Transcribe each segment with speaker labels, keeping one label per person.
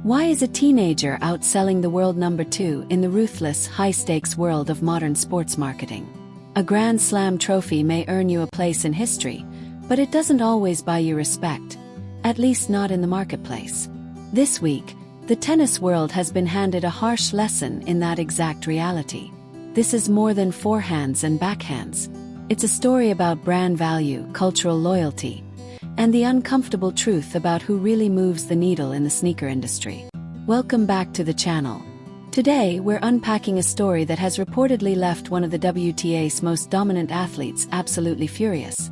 Speaker 1: Why is a teenager outselling the world number 2 in the ruthless, high-stakes world of modern sports marketing? A Grand Slam trophy may earn you a place in history, but it doesn't always buy you respect, at least not in the marketplace. This week, the tennis world has been handed a harsh lesson in that exact reality. This is more than forehands and backhands. It's a story about brand value, cultural loyalty, and the uncomfortable truth about who really moves the needle in the sneaker industry. Welcome back to the channel. Today, we're unpacking a story that has reportedly left one of the WTA's most dominant athletes absolutely furious.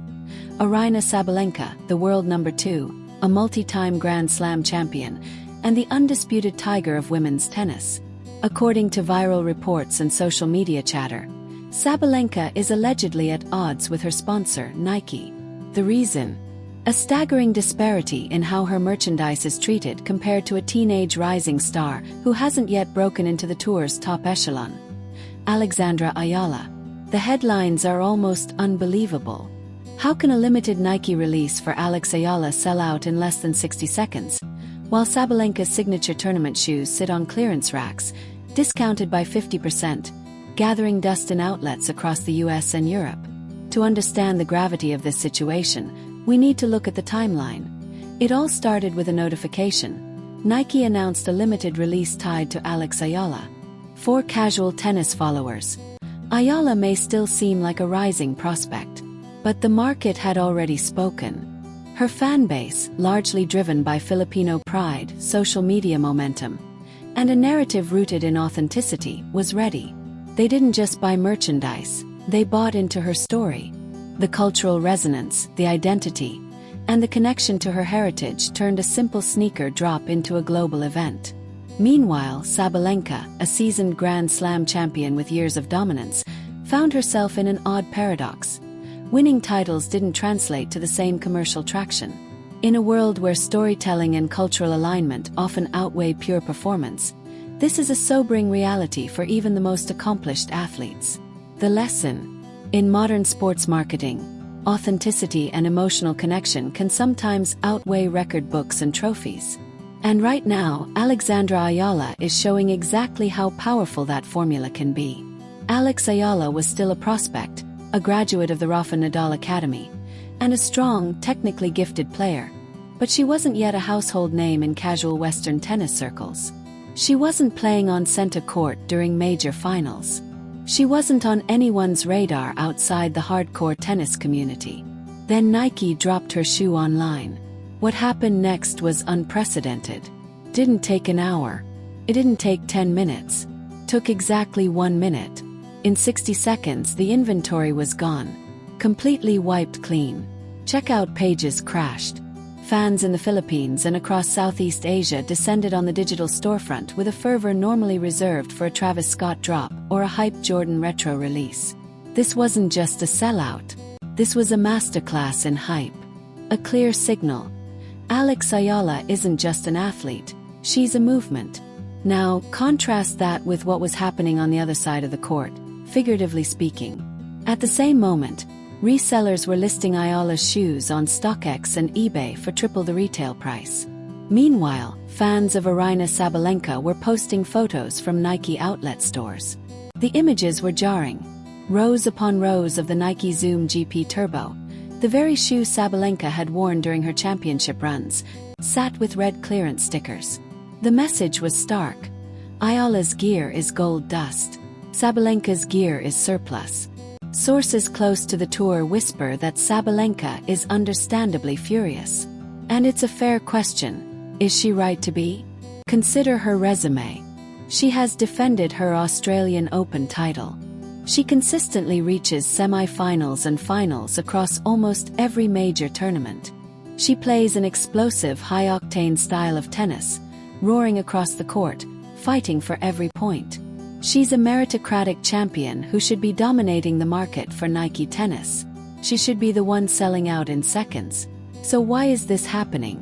Speaker 1: Aryna Sabalenka, the world number 2, a multi-time Grand Slam champion, and the undisputed tiger of women's tennis. According to viral reports and social media chatter, Sabalenka is allegedly at odds with her sponsor, Nike. The reason? A staggering disparity in how her merchandise is treated compared to a teenage rising star who hasn't yet broken into the tour's top echelon. Alex Eala. The headlines are almost unbelievable. How can a limited Nike release for Alex Eala sell out in less than 60 seconds, while Sabalenka's signature tournament shoes sit on clearance racks, discounted by 50%, gathering dust in outlets across the US and Europe? To understand the gravity of this situation, we need to look at the timeline. It all started with a notification. Nike announced a limited release tied to Alex Eala. For casual tennis followers, Eala may still seem like a rising prospect, but the market had already spoken. Her fan base, largely driven by Filipino pride, social media momentum, and a narrative rooted in authenticity, was ready. They didn't just buy merchandise, they bought into her story. The cultural resonance, the identity, and the connection to her heritage turned a simple sneaker drop into a global event. Meanwhile, Sabalenka, a seasoned Grand Slam champion with years of dominance, found herself in an odd paradox. Winning titles didn't translate to the same commercial traction. In a world where storytelling and cultural alignment often outweigh pure performance, this is a sobering reality for even the most accomplished athletes. The lesson: in modern sports marketing, authenticity and emotional connection can sometimes outweigh record books and trophies. And right now, Alex Eala is showing exactly how powerful that formula can be. Alex Eala was still a prospect, a graduate of the Rafa Nadal Academy, and a strong, technically gifted player. But she wasn't yet a household name in casual Western tennis circles. She wasn't playing on center court during major finals. She wasn't on anyone's radar outside the hardcore tennis community. Then Nike dropped her shoe online. What happened next was unprecedented. Didn't take an hour. It didn't take 10 minutes. Took exactly 1 minute. In 60 seconds, the inventory was gone. Completely wiped clean. Checkout pages crashed. Fans in the Philippines and across Southeast Asia descended on the digital storefront with a fervor normally reserved for a Travis Scott drop or a hyped Jordan retro release. This wasn't just a sellout. This was a masterclass in hype. A clear signal. Alex Eala isn't just an athlete, she's a movement. Now, contrast that with what was happening on the other side of the court, figuratively speaking. At the same moment, resellers were listing Eala's shoes on StockX and eBay for triple the retail price. Meanwhile, fans of Aryna Sabalenka were posting photos from Nike outlet stores. The images were jarring. Rows upon rows of the Nike Zoom GP Turbo, the very shoe Sabalenka had worn during her championship runs, sat with red clearance stickers. The message was stark. Eala's gear is gold dust. Sabalenka's gear is surplus. Sources close to the tour whisper that Sabalenka is understandably furious. And it's a fair question. Is she right to be? Consider her resume. She has defended her Australian Open title. She consistently reaches semi-finals and finals across almost every major tournament. She plays an explosive, high-octane style of tennis, roaring across the court, fighting for every point. She's a meritocratic champion who should be dominating the market for Nike tennis. She should be the one selling out in seconds. So why is this happening?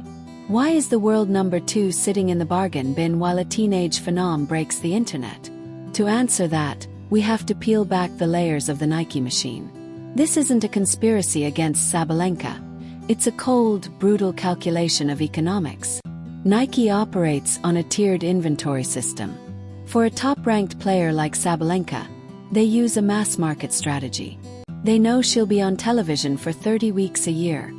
Speaker 1: Why is the world number 2 sitting in the bargain bin while a teenage phenom breaks the internet? To answer that, we have to peel back the layers of the Nike machine. This isn't a conspiracy against Sabalenka. It's a cold, brutal calculation of economics. Nike operates on a tiered inventory system. For a top-ranked player like Sabalenka, they use a mass-market strategy. They know she'll be on television for 30 weeks a year,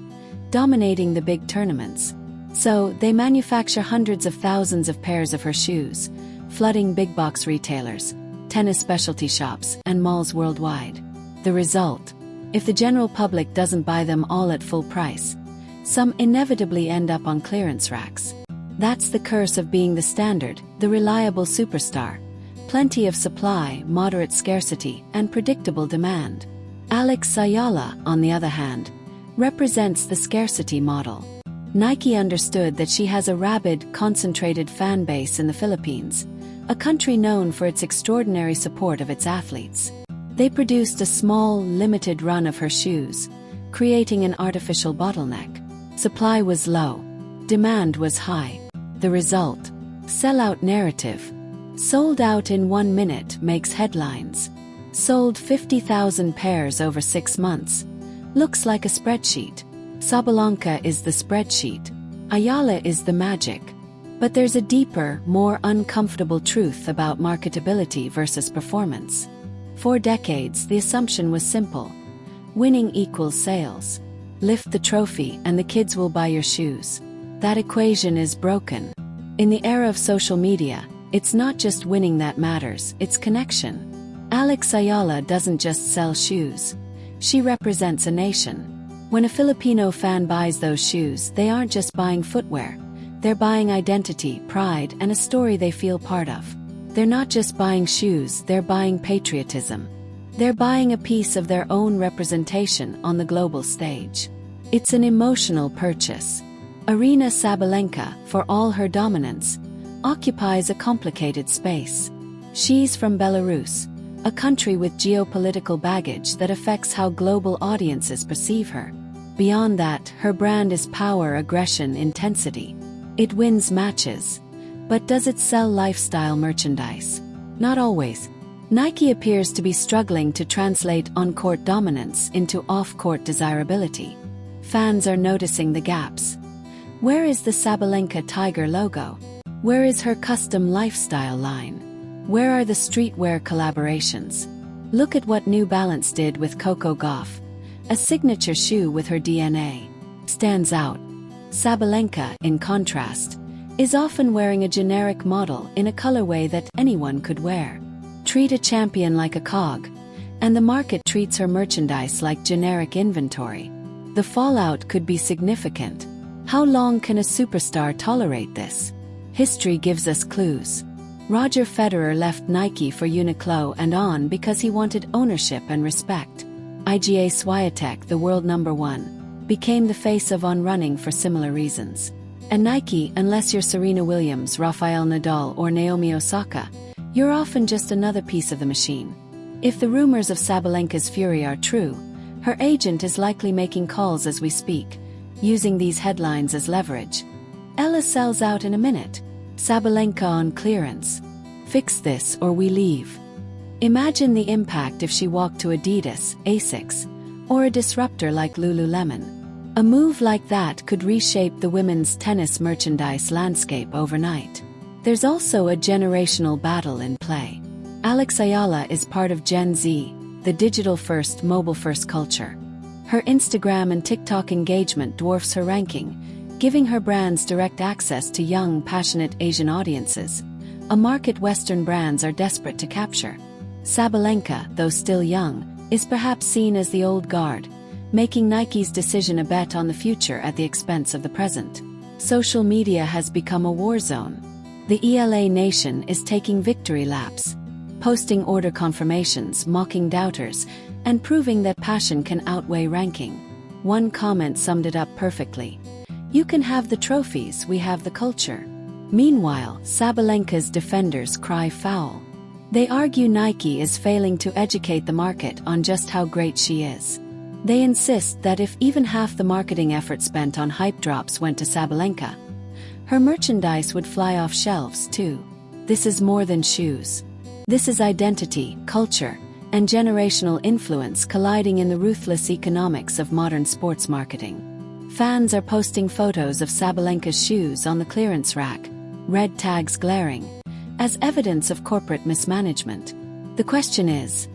Speaker 1: dominating the big tournaments. So, they manufacture hundreds of thousands of pairs of her shoes, flooding big-box retailers, tennis specialty shops, and malls worldwide. The result? If the general public doesn't buy them all at full price, some inevitably end up on clearance racks. That's the curse of being the standard, the reliable superstar. Plenty of supply, moderate scarcity, and predictable demand. Alex Eala, on the other hand, represents the scarcity model. Nike understood that she has a rabid, concentrated fan base in the Philippines, a country known for its extraordinary support of its athletes. They produced a small, limited run of her shoes, creating an artificial bottleneck. Supply was low. Demand was high. The result? Sellout narrative. Sold out in 1 minute makes headlines. Sold 50,000 pairs over 6 months. Looks like a spreadsheet. Sabalenka is the spreadsheet. Eala is the magic. But there's a deeper, more uncomfortable truth about marketability versus performance. For decades, the assumption was simple. Winning equals sales. Lift the trophy and the kids will buy your shoes. That equation is broken. In the era of social media, it's not just winning that matters, it's connection. Alex Eala doesn't just sell shoes. She represents a nation. When a Filipino fan buys those shoes, they aren't just buying footwear. They're buying identity, pride, and a story they feel part of. They're not just buying shoes, they're buying patriotism. They're buying a piece of their own representation on the global stage. It's an emotional purchase. Aryna Sabalenka, for all her dominance, occupies a complicated space. She's from Belarus, a country with geopolitical baggage that affects how global audiences perceive her. Beyond that, her brand is power, aggression, intensity. It wins matches. But does it sell lifestyle merchandise? Not always. Nike appears to be struggling to translate on-court dominance into off-court desirability. Fans are noticing the gaps. Where is the Sabalenka Tiger logo? Where is her custom lifestyle line? Where are the streetwear collaborations? Look at what New Balance did with Coco Gauff. A signature shoe with her DNA. Stands out. Sabalenka, in contrast, is often wearing a generic model in a colorway that anyone could wear. Treat a champion like a cog, and the market treats her merchandise like generic inventory. The fallout could be significant. How long can a superstar tolerate this? History gives us clues. Roger Federer left Nike for Uniqlo and On because he wanted ownership and respect. Iga Swiatek, the world #1, became the face of On Running for similar reasons. And Nike, unless you're Serena Williams, Rafael Nadal, or Naomi Osaka, you're often just another piece of the machine. If the rumors of Sabalenka's fury are true, her agent is likely making calls as we speak, using these headlines as leverage. Ella sells out in a minute. Sabalenka on clearance. Fix this or we leave. Imagine the impact if she walked to Adidas, Asics, or a disruptor like Lululemon. A move like that could reshape the women's tennis merchandise landscape overnight. There's also a generational battle in play. Alex Eala is part of Gen Z, the digital-first, mobile-first culture. Her Instagram and TikTok engagement dwarfs her ranking, giving her brands direct access to young, passionate Asian audiences, a market Western brands are desperate to capture. Sabalenka, though still young, is perhaps seen as the old guard, making Nike's decision a bet on the future at the expense of the present. Social media has become a war zone. The ELA nation is taking victory laps, posting order confirmations, mocking doubters, and proving that passion can outweigh ranking. One comment summed it up perfectly. You can have the trophies, we have the culture. Meanwhile, Sabalenka's defenders cry foul. They argue Nike is failing to educate the market on just how great she is. They insist that if even half the marketing effort spent on hype drops went to Sabalenka, her merchandise would fly off shelves too. This is more than shoes. This is identity, culture, and generational influence colliding in the ruthless economics of modern sports marketing. Fans are posting photos of Sabalenka's shoes on the clearance rack, red tags glaring, as evidence of corporate mismanagement. The question is,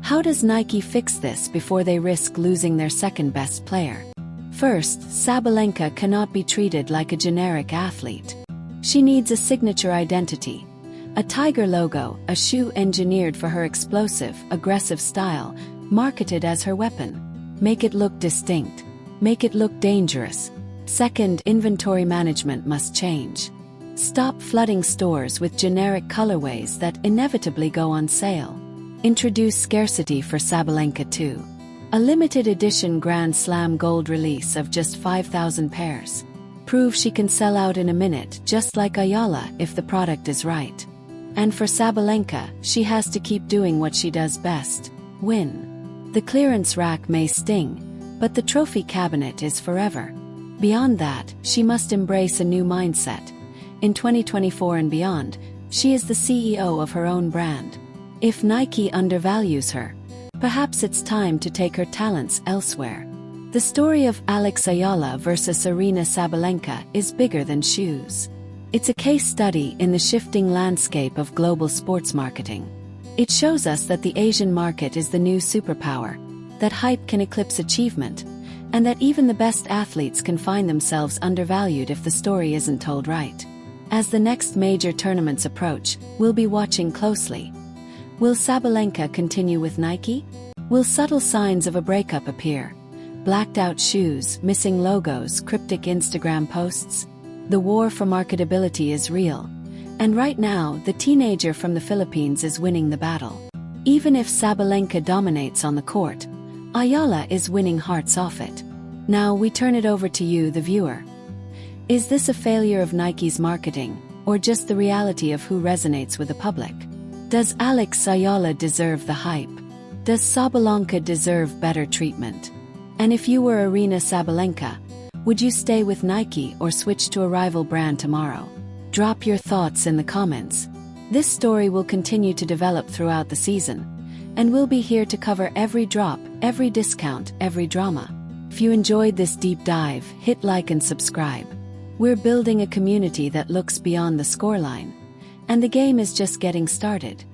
Speaker 1: how does Nike fix this before they risk losing their second-best player? First, Sabalenka cannot be treated like a generic athlete. She needs a signature identity. A tiger logo, a shoe engineered for her explosive, aggressive style, marketed as her weapon. Make it look distinct. Make it look dangerous. Second, inventory management must change. Stop flooding stores with generic colorways that inevitably go on sale. Introduce scarcity for Sabalenka 2. A limited edition Grand Slam gold release of just 5,000 pairs. Prove she can sell out in a minute, just like Eala, if the product is right. And for Sabalenka, she has to keep doing what she does best: win. The clearance rack may sting, but the trophy cabinet is forever. Beyond that, she must embrace a new mindset. In 2024 and beyond, she is the CEO of her own brand. If Nike undervalues her, perhaps it's time to take her talents elsewhere. The story of Alex Eala versus Aryna Sabalenka is bigger than shoes. It's a case study in the shifting landscape of global sports marketing. It shows us that the Asian market is the new superpower, that hype can eclipse achievement, and that even the best athletes can find themselves undervalued if the story isn't told right. As the next major tournaments approach, we'll be watching closely. Will Sabalenka continue with Nike? Will subtle signs of a breakup appear? Blacked out shoes, missing logos, cryptic Instagram posts? The war for marketability is real. And right now, the teenager from the Philippines is winning the battle. Even if Sabalenka dominates on the court, Eala is winning hearts off it. Now we turn it over to you, the viewer. Is this a failure of Nike's marketing, or just the reality of who resonates with the public? Does Alex Eala deserve the hype? Does Sabalenka deserve better treatment? And if you were Aryna Sabalenka, would you stay with Nike or switch to a rival brand tomorrow? Drop your thoughts in the comments. This story will continue to develop throughout the season, and we'll be here to cover every drop, every discount, every drama. If you enjoyed this deep dive, hit like and subscribe. We're building a community that looks beyond the scoreline, and the game is just getting started.